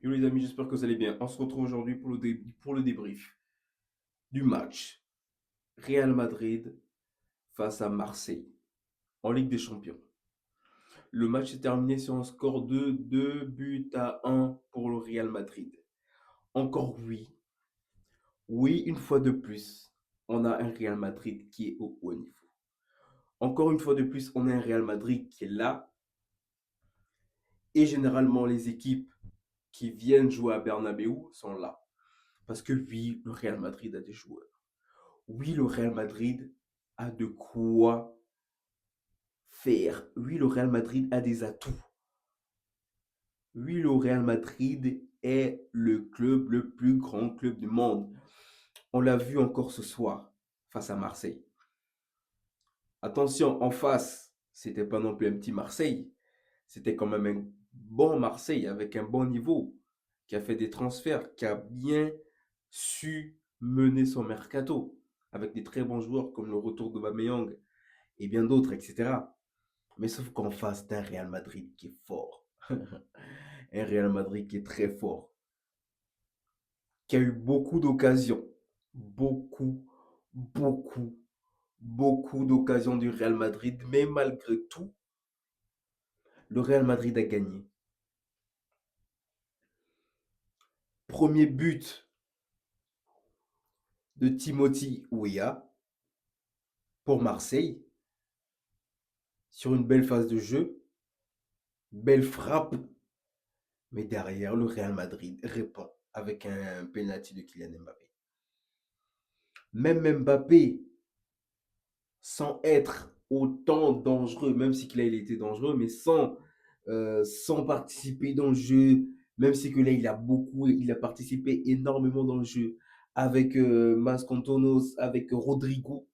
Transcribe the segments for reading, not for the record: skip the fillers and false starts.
Yo les amis, j'espère que vous allez bien. On se retrouve aujourd'hui pour le débrief du match Real Madrid face à Marseille en Ligue des Champions. Le match s'est terminé sur un score de 2 buts à 1 pour le Real Madrid. Encore oui, oui, une fois de plus, on a un Real Madrid qui est au haut niveau. Encore une fois de plus, on a un Real Madrid qui est là. Et généralement, les équipes qui viennent jouer à Bernabeu sont là. Parce que oui, le Real Madrid a des joueurs. Oui, le Real Madrid a de quoi faire. Oui, le Real Madrid a des atouts. Oui, le Real Madrid est le club, le plus grand club du monde. On l'a vu encore ce soir face à Marseille. Attention, en face, c'était pas non plus un petit Marseille. C'était quand même un bon Marseille avec un bon niveau, qui a fait des transferts, qui a bien su mener son mercato avec des très bons joueurs comme le retour de Aubameyang et bien d'autres, etc. Mais sauf qu'en face d'un Real Madrid qui est fort, un Real Madrid qui est très fort, qui a eu beaucoup d'occasions, beaucoup, beaucoup, beaucoup d'occasions du Real Madrid, mais malgré tout, le Real Madrid a gagné. Premier but de Timothy Weah pour Marseille sur une belle phase de jeu, belle frappe, mais derrière le Real Madrid répond avec un penalty de Kylian Mbappé. Même Mbappé, sans être autant dangereux, même si que là il était dangereux, mais sans participer dans le jeu, même si que là il a participé énormément dans le jeu avec Mascontonos, avec Rodrigo.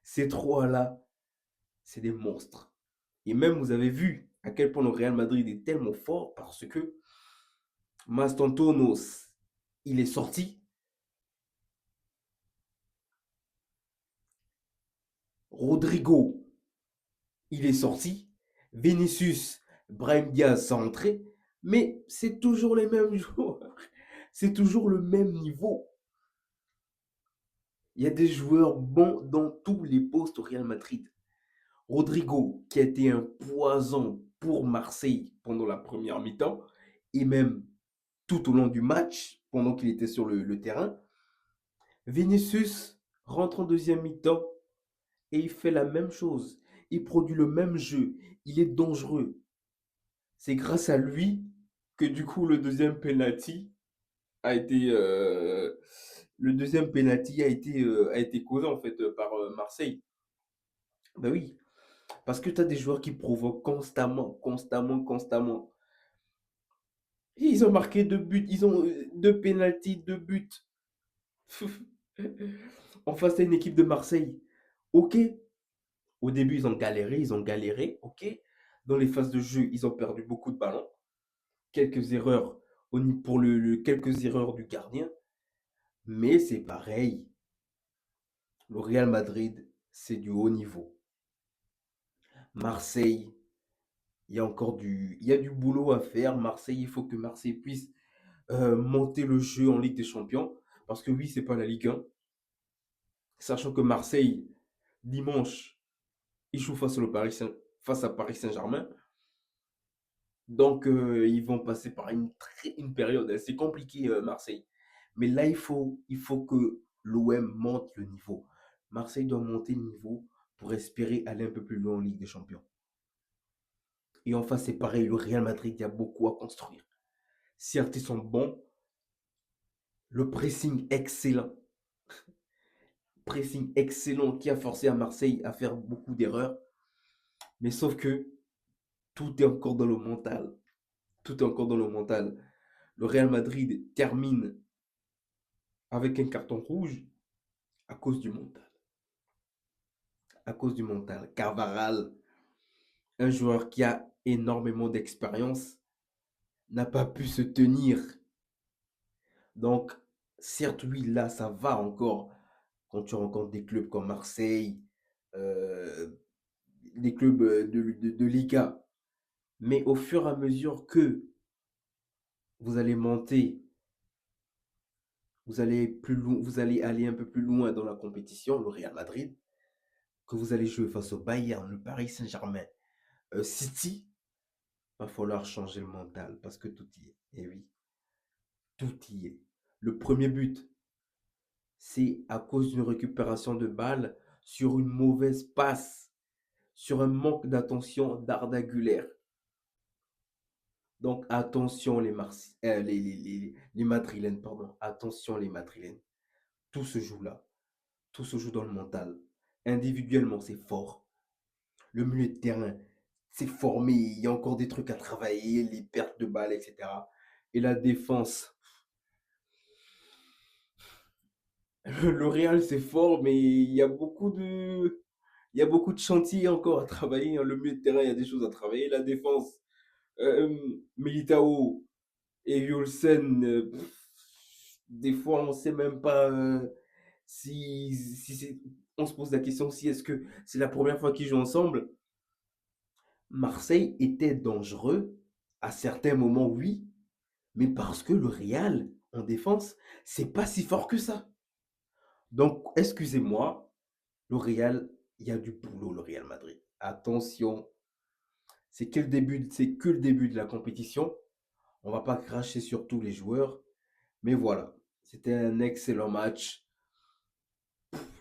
Ces trois-là, c'est des monstres. Et même vous avez vu à quel point le Real Madrid est tellement fort parce que Mastontonos, il est sorti. Rodrigo, il est sorti. Vinicius, Brahim Diaz sont entrés. Mais c'est toujours les mêmes joueurs. C'est toujours le même niveau. Il y a des joueurs bons dans tous les postes au Real Madrid. Rodrigo, qui a été un poison pour Marseille pendant la première mi-temps, et même tout au long du match, pendant qu'il était sur le terrain. Vinicius rentre en deuxième mi-temps et il fait la même chose. Il produit le même jeu. Il est dangereux. C'est grâce à lui que du coup a été le deuxième penalty a été causé en fait par Marseille. Ben oui, parce que tu as des joueurs qui provoquent constamment, constamment, constamment. Et ils ont marqué 2 buts, ils ont 2 penalties, 2 buts. En face à une équipe de Marseille. Ok, au début ils ont galéré, ok. Dans les phases de jeu, ils ont perdu beaucoup de ballons. Quelques erreurs pour quelques erreurs du gardien. Mais c'est pareil. Le Real Madrid, c'est du haut niveau. Marseille, il y a du boulot à faire. Marseille, il faut que Marseille puisse monter le jeu en Ligue des Champions. Parce que oui, c'est pas la Ligue 1. Sachant que Marseille, dimanche, il joue face à Paris Saint-Germain. Donc, ils vont passer par une période assez compliquée, Marseille. Mais là, il faut que l'OM monte le niveau. Marseille doit monter le niveau pour espérer aller un peu plus loin en Ligue des Champions. Et enfin, c'est pareil, le Real Madrid, il y a beaucoup à construire. Certes, ils sont bons, le pressing excellent qui a forcé à Marseille à faire beaucoup d'erreurs. Mais sauf que tout est encore dans le mental. Tout est encore dans le mental. Le Real Madrid termine avec un carton rouge à cause du mental. À cause du mental. Carvaral, un joueur qui a énormément d'expérience, n'a pas pu se tenir. Donc, certes, oui, là, ça va encore quand tu rencontres des clubs comme Marseille, euh, des clubs de Liga. Mais au fur et à mesure que vous allez monter, vous allez aller un peu plus loin dans la compétition, le Real Madrid, que vous allez jouer face au Bayern, le Paris Saint-Germain, City, va falloir changer le mental parce que tout y est. Et oui, tout y est. Le premier but, c'est à cause d'une récupération de balle sur une mauvaise passe, sur un manque d'attention d'Arda Güler. Donc attention les Madrilènes, pardon. Attention les Madrilènes. Tout se joue là. Tout se joue dans le mental. Individuellement, c'est fort. Le milieu de terrain, c'est formé. Il y a encore des trucs à travailler, les pertes de balles, etc. Et la défense, le Real, c'est fort, mais il y a beaucoup de chantiers encore à travailler, hein. Le milieu de terrain, il y a des choses à travailler. La défense, Militao et Yulsen, des fois, on ne sait même pas si c'est. On se pose la question si est-ce que c'est la première fois qu'ils jouent ensemble. Marseille était dangereux à certains moments, oui, mais parce que le Real, en défense, c'est pas si fort que ça. Donc, excusez-moi, le Real, il y a du boulot, le Real Madrid. Attention, c'est que le début de la compétition. On va pas cracher sur tous les joueurs, mais voilà, c'était un excellent match.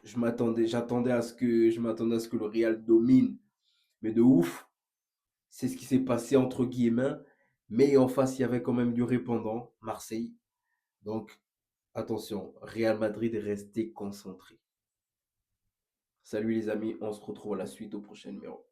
Je m'attendais à ce que le Real domine, mais de ouf. C'est ce qui s'est passé entre guillemets, mais en face, il y avait quand même du répondant, Marseille. Donc, attention, Real Madrid est resté concentré. Salut les amis, on se retrouve à la suite au prochain numéro.